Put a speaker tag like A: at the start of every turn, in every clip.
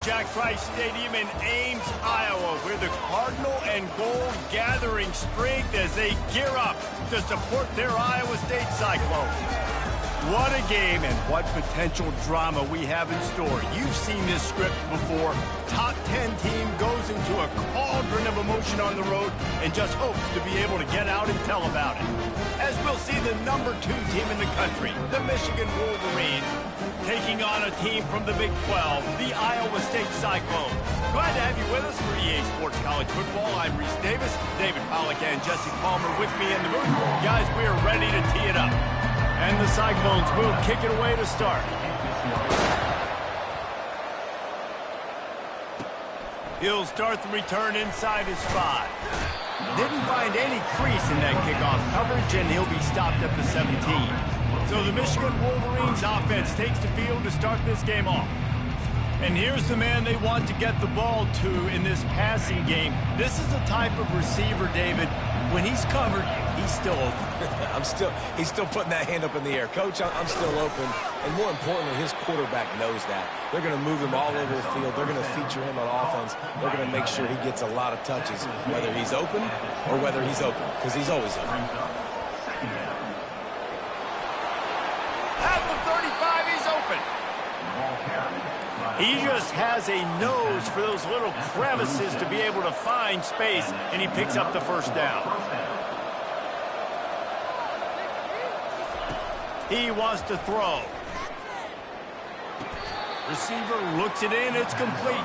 A: Jack Trice Stadium in Ames, Iowa, where the Cardinal and Gold gathering strength as they gear up to support their Iowa State Cyclones. What a game and what potential drama we have in store. You've seen this script before. Top 10 team goes into a cauldron of emotion on the road and just hopes to be able to get out and tell about it. As we'll see the number 2 team in the country, the Michigan Wolverines, taking on a team from the Big 12, the Iowa State Cyclones. Glad to have you with us for EA Sports College Football. I'm Reese Davis, David Pollack and Jesse Palmer with me in the booth. Guys, we are ready to tee it up. And the Cyclones will kick it away to start. He'll start the return inside his 5. Didn't find any crease in that kickoff coverage, and he'll be stopped at the 17. So the Michigan Wolverines offense takes the field to start this game off. And here's the man they want to get the ball to in this passing game. This is the type of receiver, David, when he's covered, he's still open.
B: He's still putting that hand up in the air. Coach, I'm still open. And more importantly, his quarterback knows that. They're going to move him all over the field. They're going to feature him on offense. They're going to make sure he gets a lot of touches, whether he's open or whether he's open, because he's always open.
A: At the 35, he's open. He just has a nose for those little crevices to be able to find space, and he picks up the first down. He wants to throw. Receiver looks it in, it's complete.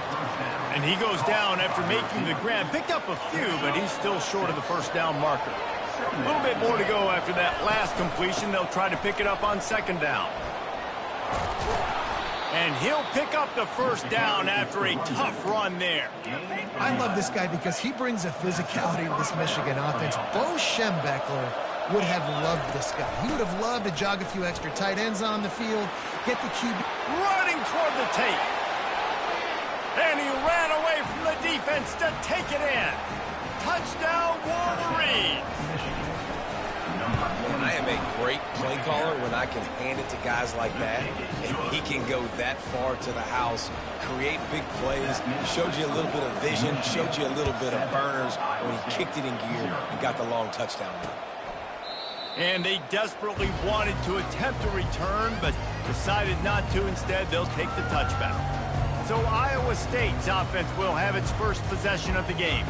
A: And he goes down after making the grab. Picked up a few, but he's still short of the first down marker. A little bit more to go after that last completion. They'll try to pick it up on second down. And he'll pick up the first down after a tough run there.
C: I love this guy because he brings a physicality to this Michigan offense. Bo Schembechler would have loved this guy. He would have loved to jog a few extra tight ends on the field, get the QB.
A: Running toward the tape. And he ran away from the defense to take it in. Touchdown, Wolverines.
B: I am a great play caller when I can hand it to guys like that, and he can go that far to the house, create big plays. He showed you a little bit of vision, showed you a little bit of burners when he kicked it in gear and got the long touchdown.
A: And they desperately wanted to attempt a return, but decided not to. Instead, they'll take the touchback. So Iowa State's offense will have its first possession of the game.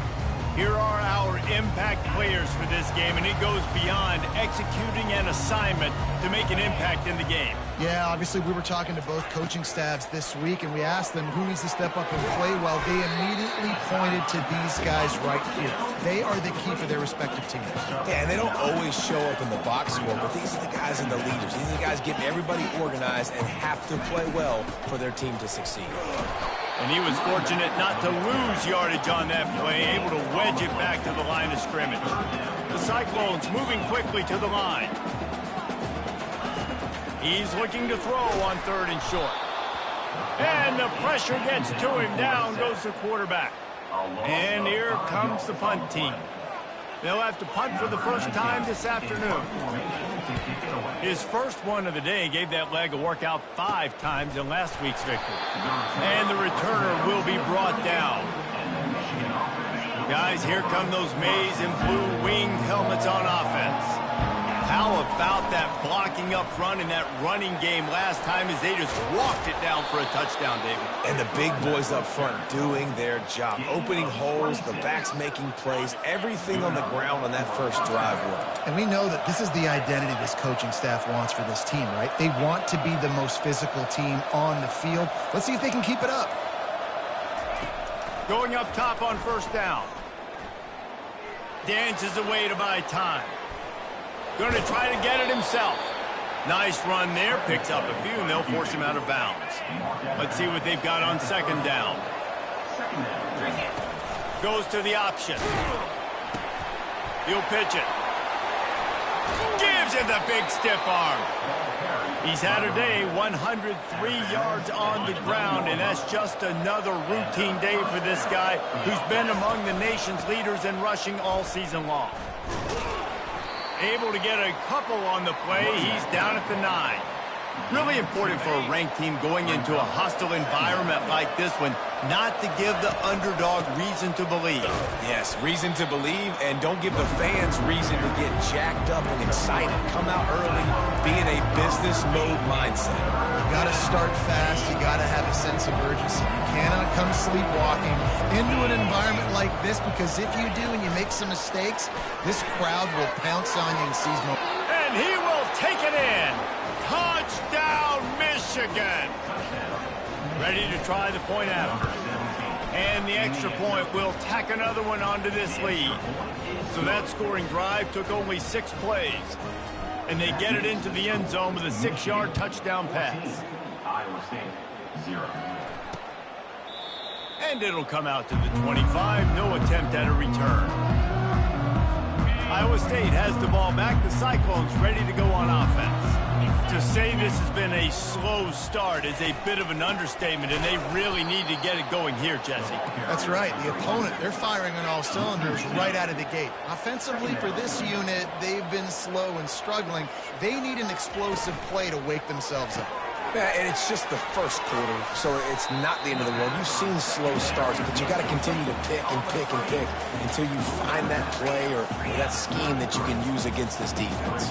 A: Here are our impact players for this game, and it goes beyond executing an assignment to make an impact in the game.
C: Yeah, obviously we were talking to both coaching staffs this week, and we asked them who needs to step up and play well. They immediately pointed to these guys right here. They are the key for their respective teams.
B: Yeah, and they don't always show up in the box score, but these are the guys and the leaders. These are the guys getting everybody organized and have to play well for their team to succeed.
A: And he was fortunate not to lose yardage on that play, able to wedge it back to the line of scrimmage. The Cyclones moving quickly to the line. He's looking to throw on 3rd and short. And the pressure gets to him. Down goes the quarterback. And here comes the punt team. They'll have to punt for the first time this afternoon. His first one of the day gave that leg a workout 5 times in last week's victory. And the returner will be brought down. Guys, here come those maize and blue winged helmets on offense. How about that blocking up front in that running game last time as they just walked it down for a touchdown, David?
B: And the big boys up front doing their job, opening holes, the backs making plays, everything on the ground on that first drive work.
C: And we know that this is the identity this coaching staff wants for this team, right? They want to be the most physical team on the field. Let's see if they can keep it up.
A: Going up top on first down. Dances away to buy time. Going to try to get it himself. Nice run there. Picks up a few, and they'll force him out of bounds. Let's see what they've got on second down. Goes to the option. He'll pitch it. Gives it the big stiff arm. He's had a day, 103 yards on the ground, and that's just another routine day for this guy who's been among the nation's leaders in rushing all season long. Able to get a couple on the play. He's down at the 9. Really important for a ranked team going into a hostile environment like this one, not to give the underdog reason to believe.
B: Yes, reason to believe, and don't give the fans reason to get jacked up and excited. Come out early, be in a business mode mindset.
C: You got to start fast. You got to have a sense of urgency. You cannot come sleepwalking into an environment like this, because if you do and you make some mistakes, this crowd will pounce on you and seize momentum.
A: And he will take it in. Touchdown, Michigan! Ready to try the point after. And the extra point will tack another one onto this lead. So that scoring drive took only 6 plays. And they get it into the end zone with a 6-yard touchdown pass.
D: Iowa State, 0.
A: And it'll come out to the 25. No attempt at a return. Iowa State has the ball back. The Cyclones ready to go on offense. To say this has been a slow start is a bit of an understatement, and they really need to get it going here, Jesse.
C: That's right. The opponent, they're firing on all cylinders right out of the gate. Offensively, for this unit, they've been slow and struggling. They need an explosive play to wake themselves up.
B: Yeah, and it's just the first quarter, so it's not the end of the world. You've seen slow starts, but you got to continue to pick and pick and pick until you find that play or that scheme that you can use against this defense.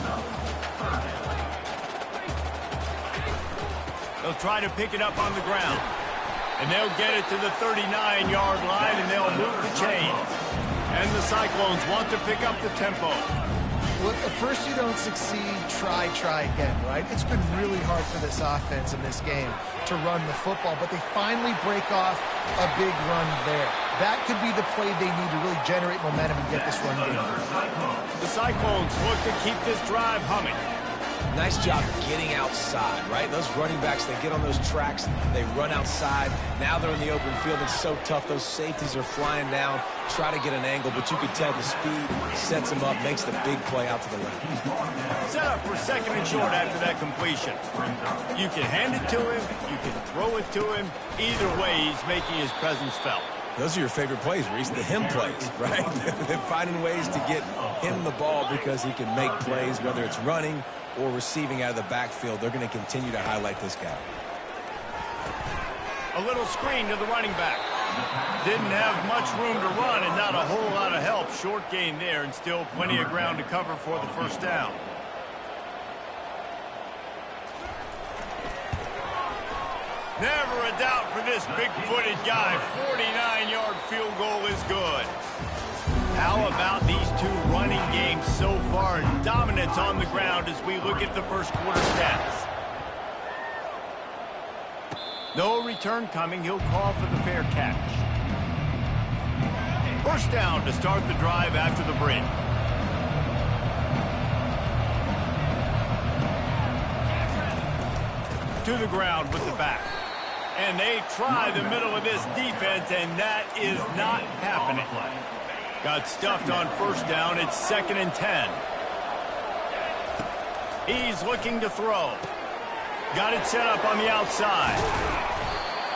A: They'll try to pick it up on the ground. And they'll get it to the 39-yard line, and they'll move the chains. And the Cyclones want to pick up the tempo.
C: Well, if at first you don't succeed, try again, right? It's been really hard for this offense in this game to run the football, but they finally break off a big run there. That could be the play they need to really generate momentum and get this run game.
A: The Cyclones look to keep this drive humming.
B: Nice job getting outside, right? Those running backs, they get on those tracks, they run outside. Now they're in the open field. It's so tough. Those safeties are flying down, try to get an angle, but you can tell the speed sets them up, makes the big play out to the left.
A: Set up for second and short after that completion. You can hand it to him, you can throw it to him. Either way, he's making his presence felt.
B: Those are your favorite plays, Reese, the him plays, right? They're finding ways to get him the ball because he can make plays, whether it's running or receiving out of the backfield. They're going to continue to highlight this guy.
A: A little screen to the running back. Didn't have much room to run and not a whole lot of help. Short gain there and still plenty of ground to cover for the first down. Never a doubt for this big-footed guy. 49-yard field goal is good. How about these two running games so far? Dominance on the ground as we look at the first quarter stats. No return coming. He'll call for the fair catch. First down to start the drive after the break. To the ground with the back. And they try the middle of this defense, and that is not happening. Got stuffed on first down. It's 2nd and 10. He's looking to throw. Got it set up on the outside.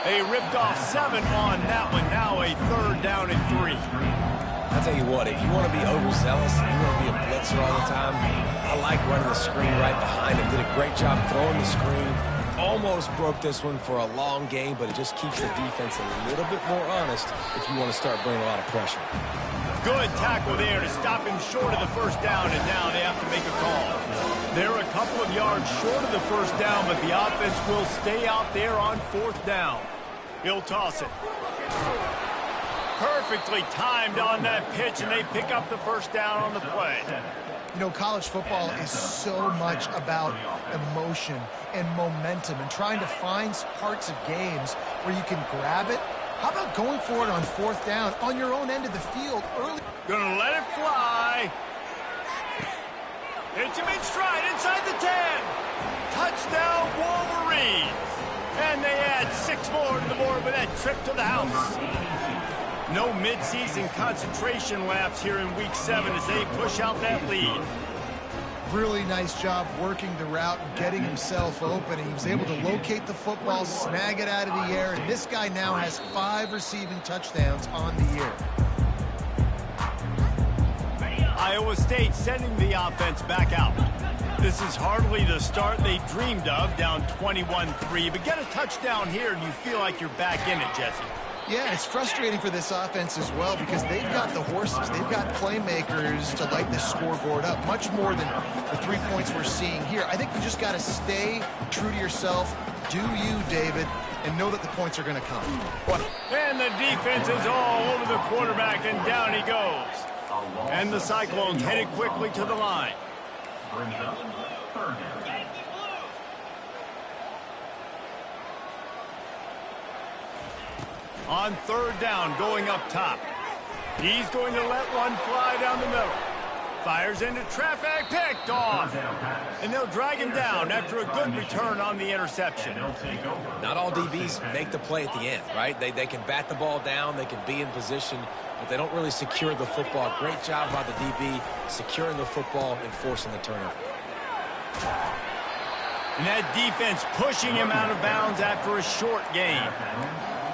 A: They ripped off 7 on that one. Now a 3rd down and 3.
B: I'll tell you what, if you want to be overzealous and you want to be a blitzer all the time, I like running the screen right behind him. Did a great job throwing the screen. Almost broke this one for a long game, but it just keeps the defense a little bit more honest if you want to start bringing a lot of pressure.
A: Good tackle there to stop him short of the first down, and now they have to make a call. They're a couple of yards short of the first down, but the offense will stay out there on 4th down. He'll toss it. Perfectly timed on that pitch, and they pick up the first down on the play.
C: You know, college football is so much about emotion and momentum and trying to find parts of games where you can grab it. How about going for it on 4th down on your own end of the field early?
A: Gonna let it fly. It's a mid-stride inside the 10. Touchdown, Wolverines. And they add 6 more to the board with that trip to the house. No mid-season concentration laps here in Week 7 as they push out that lead.
C: Really nice job working the route and getting himself open. He was able to locate the football, snag it out of the air, and this guy now has 5 receiving touchdowns on the year.
A: Iowa State sending the offense back out. This is hardly the start they dreamed of, down 21-3. But get a touchdown here and you feel like you're back in it, Jesse.
C: Yeah, it's frustrating for this offense as well because they've got the horses. They've got playmakers to light this scoreboard up, much more than the 3 points we're seeing here. I think you just got to stay true to yourself. Do you, David, and know that the points are going to come.
A: And the defense is all over the quarterback, and down he goes. And the Cyclones headed quickly to the line.
D: Brings up third down.
A: On third down, going up top. He's going to let one fly down the middle. Fires into traffic, picked off. And they'll drag him down after a good return on the interception.
B: Not all DBs make the play at the end, right? They can bat the ball down, they can be in position, but they don't really secure the football. Great job by the DB securing the football and forcing the turnover.
A: And that defense pushing him out of bounds after a short gain.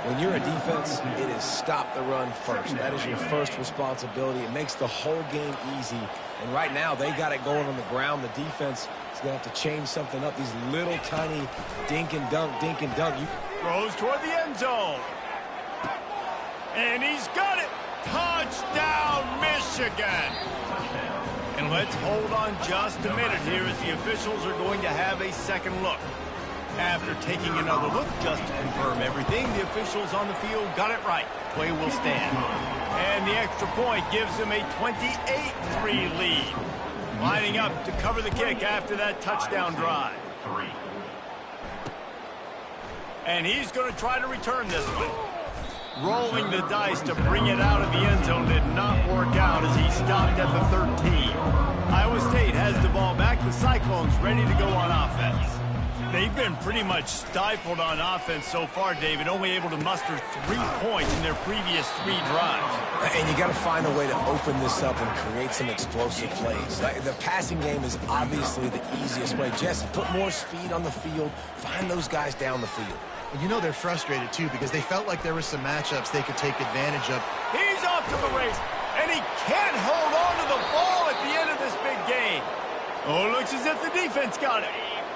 B: When you're a defense, it is stop the run first. That is your first responsibility. It makes the whole game easy. And right now, they got it going on the ground. The defense is going to have to change something up. These little tiny dink and dunk.
A: Throws toward the end zone. And he's got it. Touchdown, Michigan. And let's hold on just a minute here as the officials are going to have a second look. After taking another look just to confirm everything, the officials on the field got it right. Play will stand. And the extra point gives them a 28-3 lead. Lining up to cover the kick after that touchdown drive. And he's going to try to return this one. Rolling the dice to bring it out of the end zone did not work out as he stopped at the 13. Iowa State has the ball back. The Cyclones ready to go on offense. They've been pretty much stifled on offense so far, David, only able to muster 3 points in their previous 3 drives.
B: And you got to find a way to open this up and create some explosive plays. The passing game is obviously the easiest way. Jesse, put more speed on the field. Find those guys down the field.
C: And you know they're frustrated, too, because they felt like there were some matchups they could take advantage of.
A: He's off to the race, and he can't hold on to the ball at the end of this big game. Oh, looks as if the defense got it.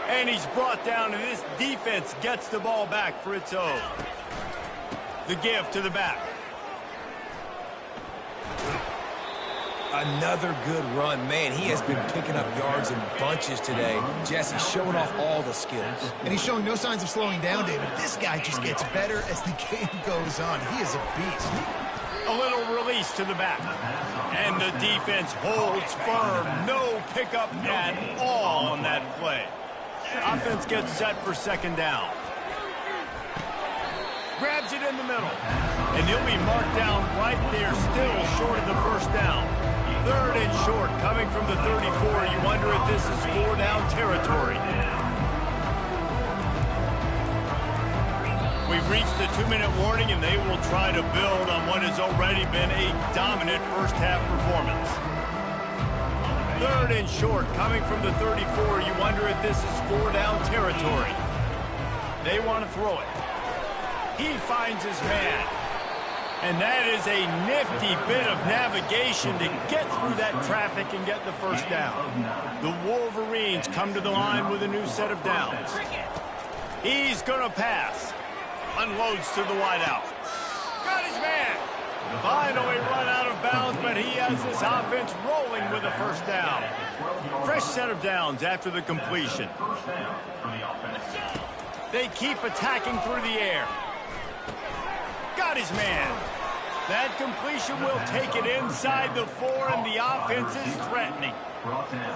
A: And he's brought down, and this defense gets the ball back for its own. The give to the back.
B: Another good run. Man, he has been picking up yards in bunches today. Jesse showing off all the skills.
C: And he's showing no signs of slowing down, David. This guy just gets better as the game goes on. He is a beast.
A: A little release to the back. And the defense holds firm. No pickup at all on that play. Offense gets set for second down. Grabs it in the middle. And he'll be marked down right there, still short of the first down. Third and short, coming from the 34. You wonder if this is 4-down territory. We've reached the 2-minute warning, and they will try to build on what has already been a dominant first-half performance. Third and short, coming from the 34. You wonder if this is 4-down territory. They want to throw it. He finds his man. And that is a nifty bit of navigation to get through that traffic and get the first down. The Wolverines come to the line with a new set of downs. He's going to pass. Unloads to the wideout. Got his man. Finally run out of bounds, but he has this offense rolling with a first down. Fresh set of downs after the completion. They keep attacking through the air. Got his man. That completion will take it inside the 4, and the offense is threatening.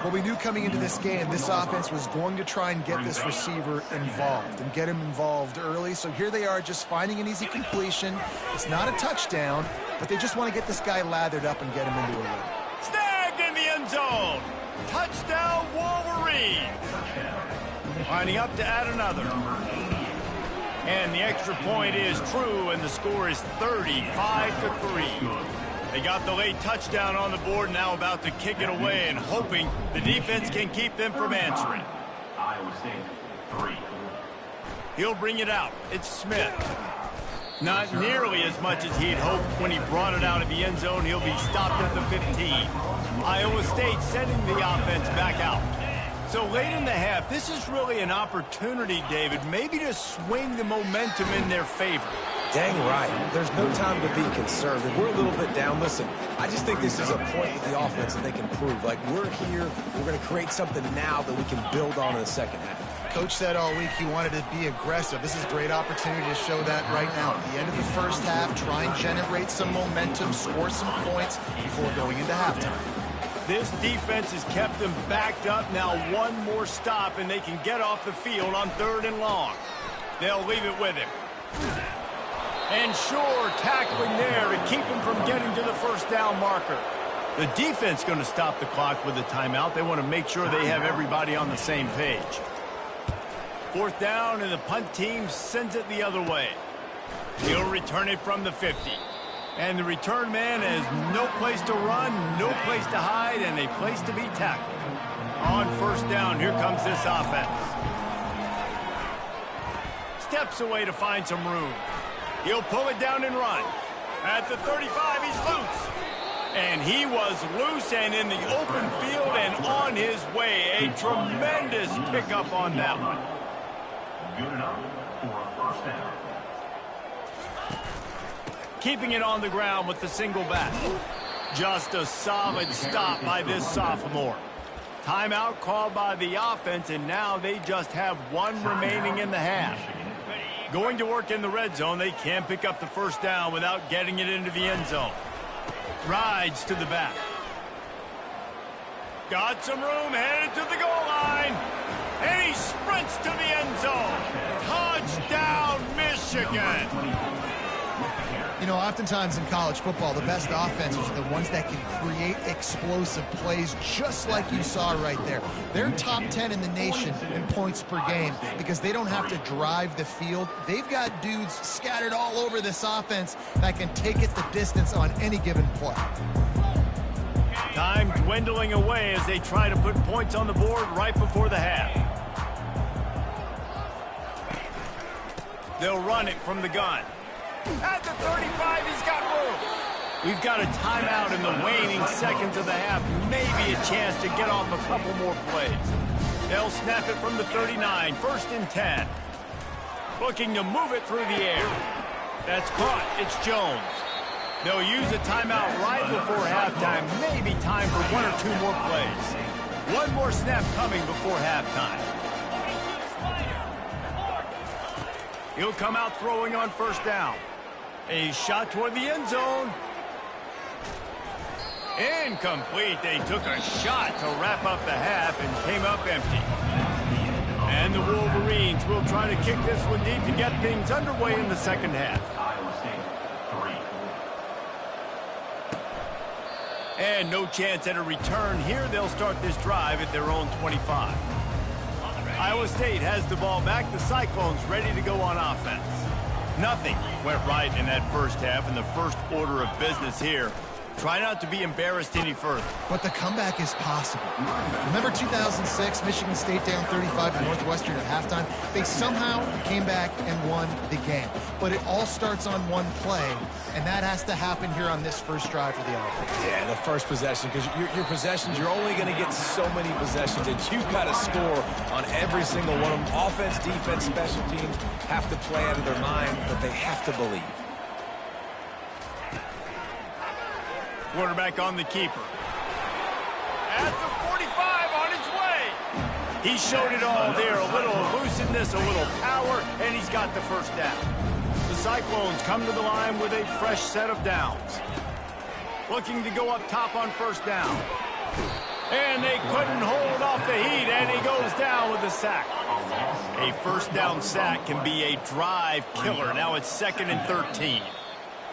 C: Well, we knew coming into this game, this offense was going to try and get this receiver involved and get him involved early. So here they are just finding an easy completion. It's not a touchdown, but they just want to get this guy lathered up and get him into a run.
A: Snagged in the end zone. Touchdown, Wolverines. Lining up to add another. And the extra point is true, and the score is 35-3. They got the late touchdown on the board, now about to kick it away and hoping the defense can keep them from answering.
D: Iowa State, 3.
A: He'll bring it out. It's Smith. Not nearly as much as he'd hoped when he brought it out of the end zone. He'll be stopped at the 15. Iowa State sending the offense back out. So late in the half, this is really an opportunity, David, maybe to swing the momentum in their favor.
B: Dang right. There's no time to be conservative. We're a little bit down. Listen, I just think this is a point with the offense that they can prove. Like, we're here, we're going to create something now that we can build on in the second half.
C: Coach said all week he wanted to be aggressive. This is a great opportunity to show that right now. At the end of the first half, try and generate some momentum, score some points before going into halftime.
A: This defense has kept them backed up. Now one more stop, and they can get off the field on 3rd and long. They'll leave it with him. And sure, tackling there to keep him from getting to the first down marker. The defense going to stop the clock with a timeout. They want to make sure they have everybody on the same page. 4th down, and the punt team sends it the other way. He'll return it from the 50. And the return man has no place to run, no place to hide, and a place to be tackled. On 1st down, here comes this offense. Steps away to find some room. He'll pull it down and run. At the 35, he's loose. And he was loose and in the open field and on his way. A tremendous pickup on that one.
D: Good enough for a 1st down.
A: Keeping it on the ground with the single back. Just a solid stop by this sophomore. Timeout called by the offense, and now they just have one remaining in the half. Going to work in the red zone, they can't pick up the 1st down without getting it into the end zone. Rides to the back. Got some room, headed to the goal line. And he sprints to the end zone. Touchdown, Michigan.
C: You know, oftentimes in college football, the best offenses are the ones that can create explosive plays, just like you saw right there. They're top 10 in the nation in points per game because they don't have to drive the field. They've got dudes scattered all over this offense that can take it the distance on any given play.
A: Time dwindling away as they try to put points on the board right before the half. They'll run it from the gun. At the 35, he's got room. We've got a timeout in the waning seconds of the half. Maybe a chance to get off a couple more plays. They'll snap it from the 39, 1st and 10. Looking to move it through the air. That's caught. It's Jones. They'll use a timeout right before halftime. Maybe time for 1 or 2 more plays. One more snap coming before halftime. He'll come out throwing on 1st down. A shot toward the end zone. Incomplete. They took a shot to wrap up the half and came up empty. And the Wolverines will try to kick this one deep to get things underway in the second half.
D: Iowa State, 3.
A: And no chance at a return here. They'll start this drive at their own 25. Iowa State has the ball back. The Cyclones ready to go on offense. Nothing went right in that first half, and the first order of business here. Try not to be embarrassed any further.
C: But the comeback is possible. Remember 2006, Michigan State down 35 to Northwestern at halftime? They somehow came back and won the game. But it all starts on one play, and that has to happen here on this first drive for the offense.
B: Yeah, the first possession, because your possessions, you're only going to get so many possessions, and you've got to score on every single one of them. Offense, defense, special teams have to play out of their mind, but they have to believe.
A: Quarterback on the keeper. At the 45, on his way. He showed it all there. A little elusiveness, a little power, and he's got the 1st down. The Cyclones come to the line with a fresh set of downs. Looking to go up top on 1st down. And they couldn't hold off the heat, and he goes down with a sack. A 1st down sack can be a drive killer. Now it's 2nd and 13.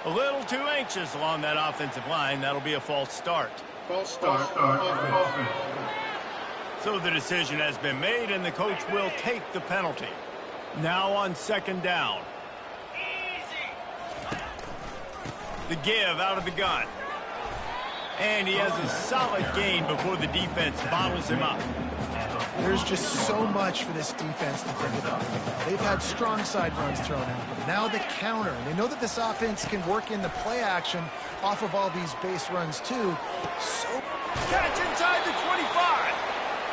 A: A little too anxious along that offensive line. That'll be a false start.
D: False start. Offense.
A: So the decision has been made, and the coach will take the penalty. Now on 2nd down. The give out of the gun. And he has a solid gain before the defense bottles him up.
C: There's just so much for this defense to think about. They've had strong side runs thrown at them. Now the counter. They know that this offense can work in the play action off of all these base runs too. So
A: catch inside the 25.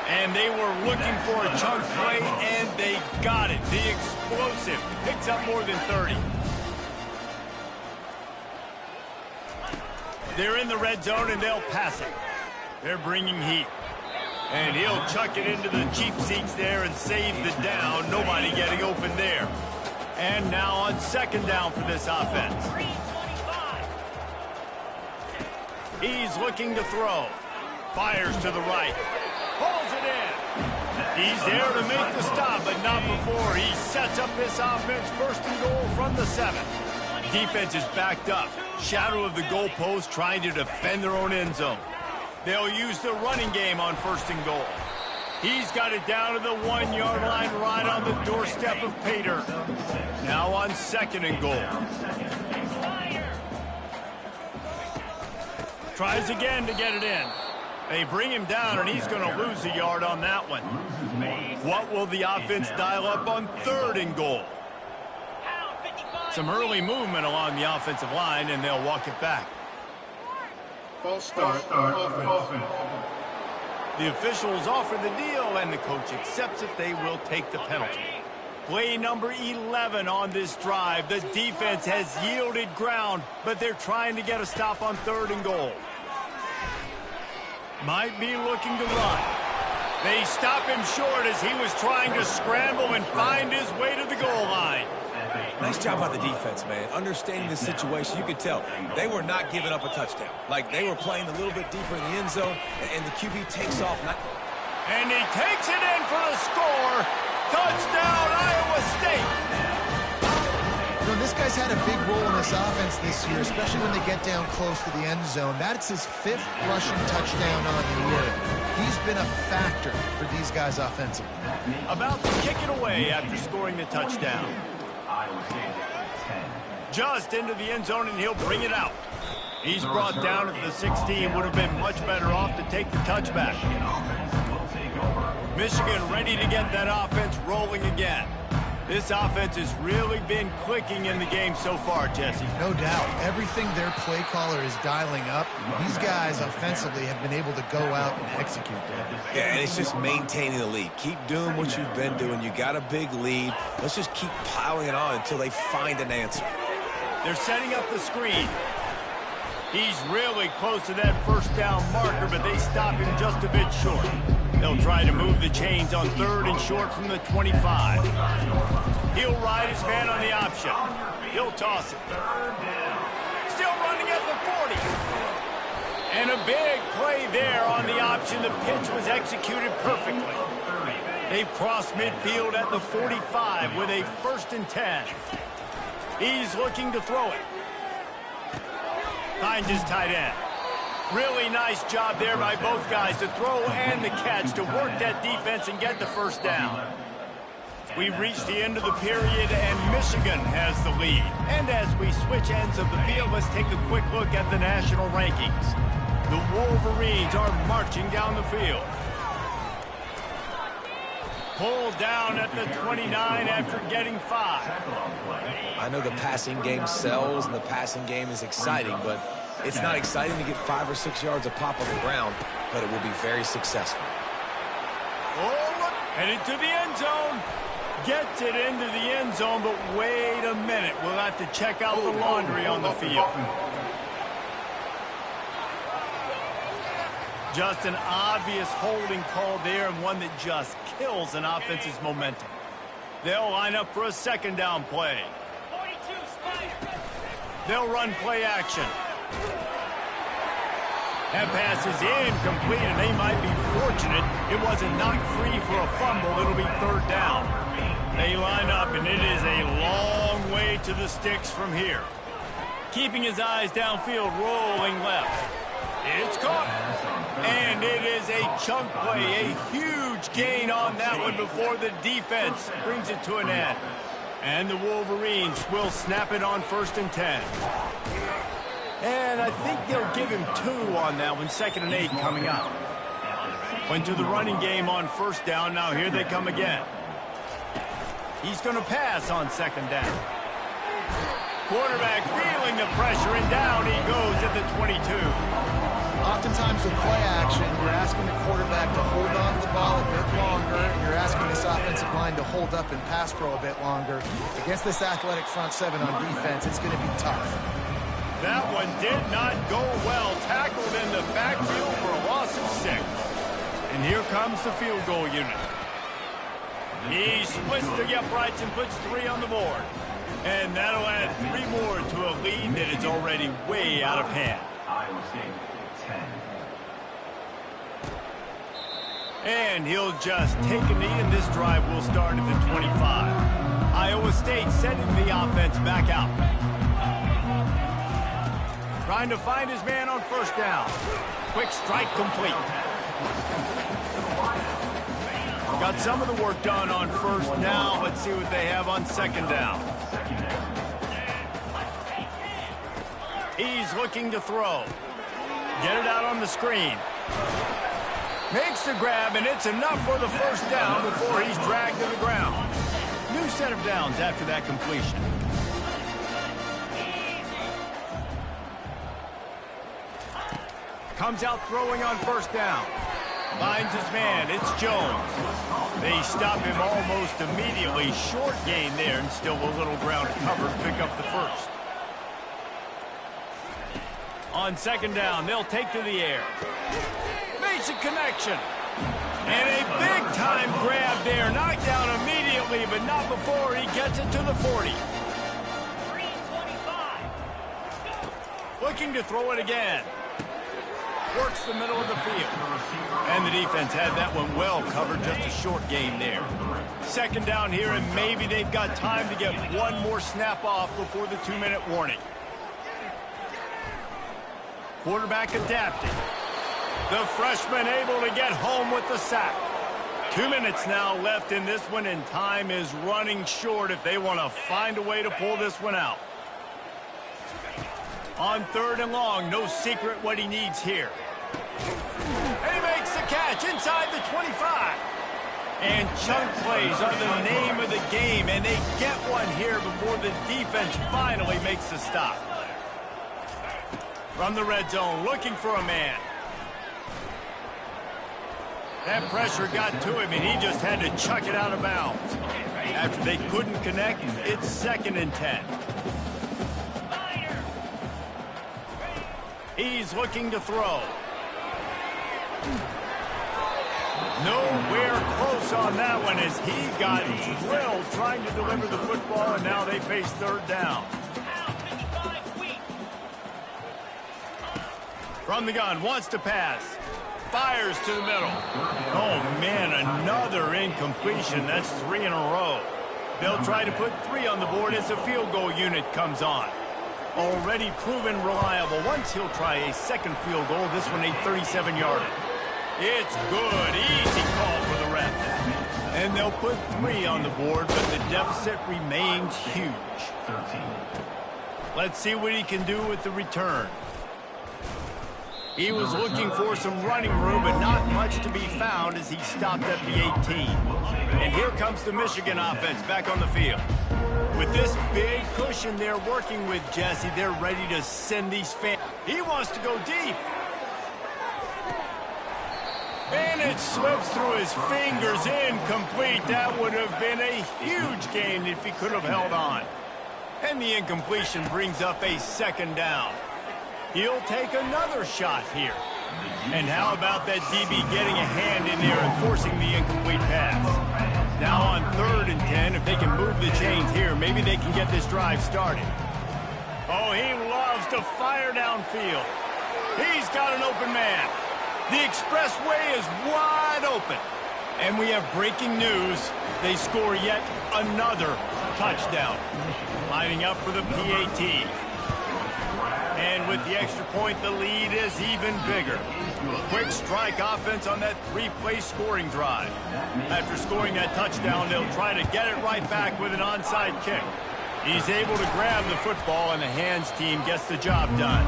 A: And they were looking for a chunk play, and they got it. The explosive picks up more than 30. They're in the red zone, and they'll pass it. They're bringing heat. And he'll chuck it into the cheap seats there and save the down. Nobody getting open there. And now on second down for this offense. He's looking to throw. Fires to the right. Pulls it in. He's there to make the stop, but not before he sets up this offense. First and goal from the 7. Defense is backed up. Shadow of the goalpost, trying to defend their own end zone. They'll use the running game on first and goal. He's got it down to the 1-yard line, right on the doorstep of Pater. Now on second and goal. Tries again to get it in. They bring him down, and he's going to lose a yard on that one. What will the offense dial up on third and goal? Some early movement along the offensive line, and they'll walk it back.
D: False start offense.
A: The officials offer the deal, and the coach accepts it. They will take the penalty. Play number 11 on this drive. The defense has yielded ground, but they're trying to get a stop on third and goal. Might be looking to run. They stop him short as he was trying to scramble and find his way to the goal line.
B: Nice job by the defense, man. Understanding the situation, you could tell they were not giving up a touchdown. Like, they were playing a little bit deeper in the end zone, and the QB takes off.
A: And he takes it in for the score. Touchdown, Iowa State.
C: You know, this guy's had a big role in this offense this year, especially when they get down close to the end zone. That's his 5th rushing touchdown on the year. He's been a factor for these guys offensively.
A: About to kick it away after scoring the touchdown. Just into the end zone, and he'll bring it out. He's brought down at the 16. Would have been much better off to take the touchback. Michigan ready to get that offense rolling again. This offense has really been clicking in the game so far, Jesse.
C: No doubt. Everything their play caller is dialing up, these guys offensively have been able to go out and execute that.
B: Yeah, and it's just maintaining the lead. Keep doing what you've been doing. You got a big lead. Let's just keep piling it on until they find an answer.
A: They're setting up the screen. He's really close to that first down marker, but they stop him just a bit short. They'll try to move the chains on third and short from the 25. He'll ride his man on the option. He'll toss it. Still running at the 40. And a big play there on the option. The pitch was executed perfectly. They've crossed midfield at the 45 with a 1st and 10. He's looking to throw it. Finds his tight end. Really nice job there by both guys to throw and the catch to work that defense and get the first down. We've reached the end of the period, and Michigan has the lead. And as we switch ends of the field, let's take a quick look at the national rankings. The Wolverines are marching down the field. Pulled down at the 29 after getting 5.
B: I know the passing game sells and the passing game is exciting, but it's not exciting to get 5 or 6 yards of pop on the ground, but it will be very successful.
A: Oh, look, headed to the end zone. Gets it into the end zone, but wait a minute. We'll have to check out the laundry on the field. Just an obvious holding call there, and one that just kills an offense's momentum. They'll line up for a second down play. They'll run play action. That pass is incomplete, and they might be fortunate it wasn't knocked free for a fumble. It'll be third down. They line up, and it is a long way to the sticks from here. Keeping his eyes downfield, rolling left. It's caught. And it is a chunk play, a huge gain on that one before the defense brings it to an end. And the Wolverines will snap it on 1st and 10. And I think they'll give him 2 on that one, 2nd and 8 coming up. Went to the running game on 1st down. Now here they come again. He's going to pass on 2nd down. Quarterback feeling the pressure, and down he goes at the 22.
C: Oftentimes with play action, you're asking the quarterback to hold on to the ball a bit longer, and you're asking this offensive line to hold up and pass pro a bit longer. Against this athletic front seven on defense, it's going to be tough.
A: That one did not go well. Tackled in the backfield for a loss of 6. And here comes the field goal unit. He splits the uprights and puts 3 on the board. And that'll add 3 more to a lead that is already way out of hand.
E: Iowa State, 10.
A: And he'll just take a knee, and this drive will start at the 25. Iowa State sending the offense back out. Trying to find his man on first down. Quick strike complete. Got some of the work done on first down. Let's see what they have on second down. He's looking to throw. Get it out on the screen. Makes the grab, and it's enough for the first down before he's dragged to the ground. New set of downs after that completion. Comes out throwing on first down. Finds his man. It's Jones. They stop him almost immediately. Short gain there, and still a little ground cover to pick up the first. On second down, they'll take to the air. Makes a connection. And a big-time grab there. Knocked down immediately, but not before he gets it to the 40. Looking to throw it again. Works the middle of the field. And the defense had that one well covered, just a short gain there. Second down here, and maybe they've got time to get one more snap off before the 2-minute warning. Quarterback adapted. The freshman able to get home with the sack. 2 minutes now left in this one, and time is running short if they want to find a way to pull this one out. On third and long, no secret what he needs here. And he makes the catch inside the 25. And chunk plays are the name of the game, and they get one here before the defense finally makes the stop. From the red zone, looking for a man. That pressure got to him, and he just had to chuck it out of bounds. After they couldn't connect, it's 2nd and 10. He's looking to throw. Nowhere close on that one as he got drilled trying to deliver the football, and now they face third down. From the gun, wants to pass. Fires to the middle. Oh, man, another incompletion. That's 3 in a row. They'll try to put 3 on the board as the field goal unit comes on. Already proven reliable. Once he'll try a second field goal, this one a 37-yarder. It's good. Easy call for the ref. And they'll put 3 on the board, but the deficit remains huge.
E: 13.
A: Let's see what he can do with the return. He was looking for some running room, but not much to be found as he stopped at the 18. And here comes the Michigan offense back on the field. With this big cushion they're working with, Jesse, they're ready to send these fans. He wants to go deep. And it slips through his fingers, incomplete. That would have been a huge gain if he could have held on. And the incompletion brings up a 2nd down. He'll take another shot here. And how about that DB getting a hand in there and forcing the incomplete pass? Now on 3rd and 10, if they can move the chains here, maybe they can get this drive started. Oh, he loves to fire downfield. He's got an open man. The expressway is wide open. And we have breaking news. They score yet another touchdown. Lining up for the PAT. And with the extra point, the lead is even bigger. Quick strike offense on that 3-play scoring drive. After scoring that touchdown, they'll try to get it right back with an onside kick. He's able to grab the football, and the hands team gets the job done.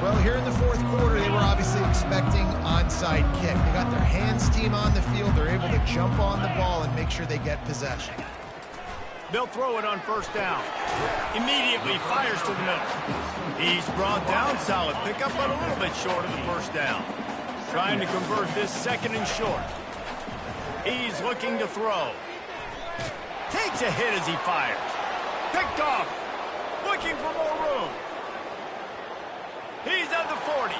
C: Well, here in the 4th quarter, they were obviously expecting onside kick. They got their hands team on the field. They're able to jump on the ball and make sure they get possession.
A: They'll throw it on first down. Immediately fires to the middle. He's brought down. Solid pickup, but a little bit short of the first down. Trying to convert this second and short. He's looking to throw. Takes a hit as he fires. Picked off. Looking for more room. He's at the 40.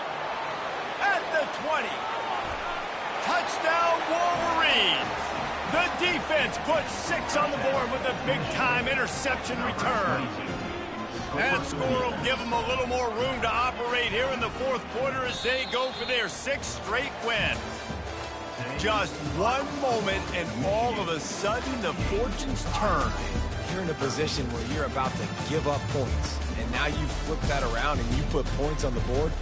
A: At the 20. Touchdown Wolverines. The defense puts 6 on the board with a big-time interception return. That score will give them a little more room to operate here in the fourth quarter as they go for their 6th straight win. Just one moment, and all of a sudden, the fortunes turn.
B: You're in a position where you're about to give up points, and now you flip that around and you put points on the board.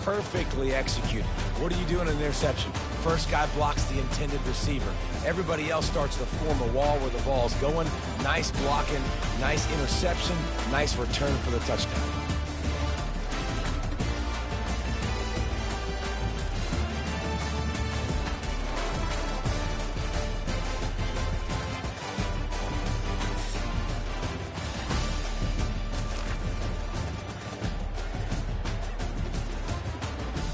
B: Perfectly executed. What do you do in an interception? First guy blocks the intended receiver. Everybody else starts to form a wall where the ball's going. Nice blocking, nice interception, nice return for the touchdown.